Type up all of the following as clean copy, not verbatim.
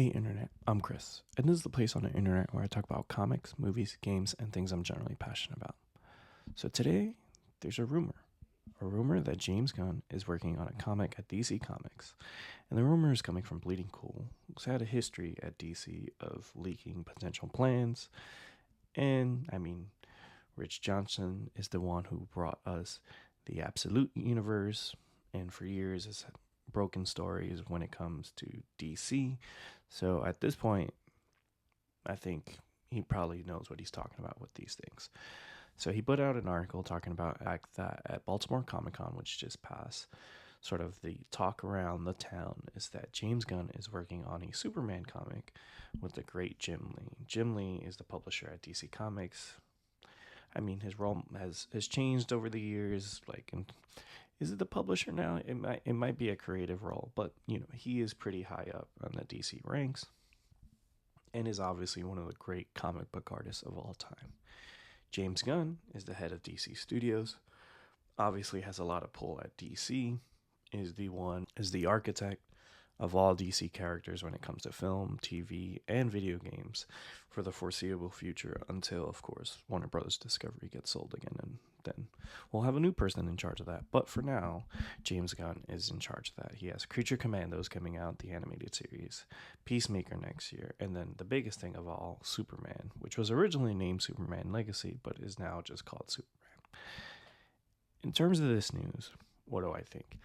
Hey Internet, I'm Chris, and this is the place on the internet where I talk about comics, movies, games, and things I'm generally passionate about. So today, there's a rumor that James Gunn is working on a comic at DC Comics, and the rumor is coming from Bleeding Cool, who's had a history at DC of leaking potential plans, and Rich Johnson is the one who brought us the Absolute Universe, and for years has broken stories when it comes to DC. So at this point, I think he probably knows what he's talking about with these things. So he put out an article talking about that at Baltimore Comic Con, which just passed. Sort of the talk around the town is that James Gunn is working on a Superman comic with the great Jim Lee. Jim Lee is the publisher at DC Comics. His role has changed over the years. Is it the publisher now? It might be a creative role, but he is pretty high up on the DC ranks and is obviously one of the great comic book artists of all time. James Gunn is the head of DC Studios, obviously has a lot of pull at DC, is the architect of all DC characters when it comes to film, TV, and video games for the foreseeable future until, of course, Warner Brothers Discovery gets sold again, and then we'll have a new person in charge of that. But for now, James Gunn is in charge of that. He has Creature Commandos coming out, the animated series, Peacemaker next year, and then the biggest thing of all, Superman, which was originally named Superman Legacy, but is now just called Superman. In terms of this news, what do I think?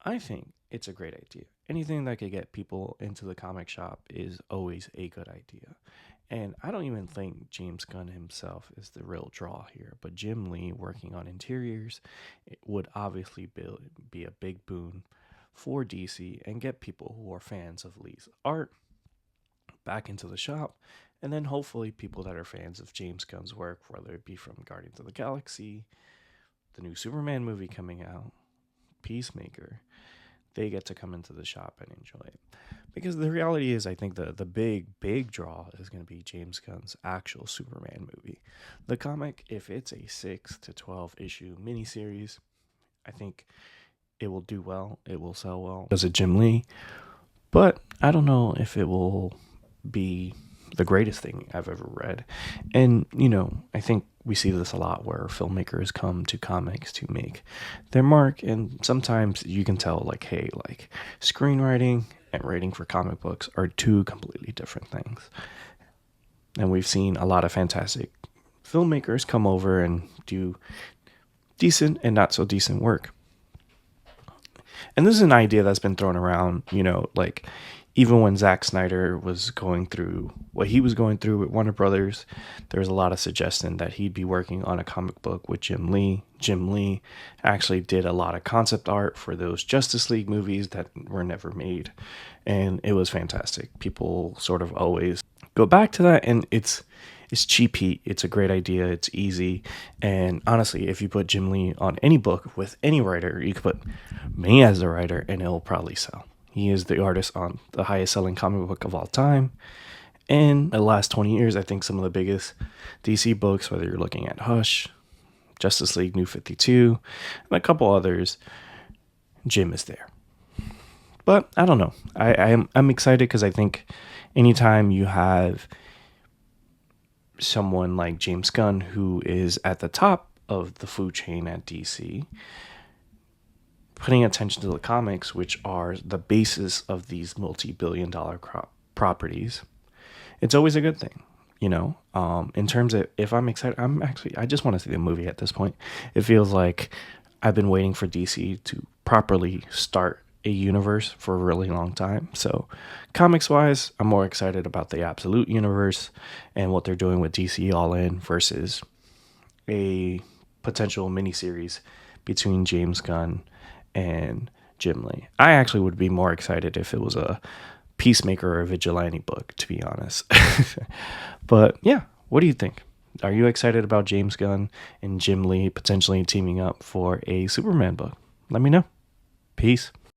I think it's a great idea. Anything that could get people into the comic shop is always a good idea. And I don't even think James Gunn himself is the real draw here, but Jim Lee working on interiors it would obviously be a big boon for DC and get people who are fans of Lee's art back into the shop. And then hopefully people that are fans of James Gunn's work, whether it be from Guardians of the Galaxy, the new Superman movie coming out, Peacemaker, they get to come into the shop and enjoy it. Because the reality is, I think the big draw is going to be James Gunn's actual Superman movie. The comic, if it's a 6 to 12 issue miniseries, I think it will do well. It will sell well. Does it Jim Lee? But I don't know if it will be the greatest thing I've ever read. And, I think we see this a lot where filmmakers come to comics to make their mark. And sometimes you can tell, screenwriting and writing for comic books are two completely different things. And we've seen a lot of fantastic filmmakers come over and do decent and not so decent work. And this is an idea that's been thrown around, even when Zack Snyder was going through what he was going through with Warner Brothers, there was a lot of suggestion that he'd be working on a comic book with Jim Lee. Jim Lee actually did a lot of concept art for those Justice League movies that were never made. And it was fantastic. People sort of always go back to that, and it's cheap heat. It's a great idea. It's easy. And honestly, if you put Jim Lee on any book with any writer, you could put me as the writer and it'll probably sell. He is the artist on the highest selling comic book of all time. In the last 20 years, I think some of the biggest DC books, whether you're looking at Hush, Justice League New 52, and a couple others, Jim is there. But I don't know. I'm excited because I think anytime you have someone like James Gunn, who is at the top of the food chain at DC, putting attention to the comics, which are the basis of these multi-billion-dollar properties, it's always a good thing, in terms of if I'm excited, I just want to see the movie at this point. It feels like I've been waiting for DC to properly start a universe for a really long time. So comics wise, I'm more excited about the Absolute Universe and what they're doing with DC All In versus a potential miniseries between James Gunn and Jim Lee. I actually would be more excited if it was a Peacemaker or a Vigilante book, to be honest. But yeah, what do you think? Are you excited about James Gunn and Jim Lee potentially teaming up for a Superman book? Let me know. Peace.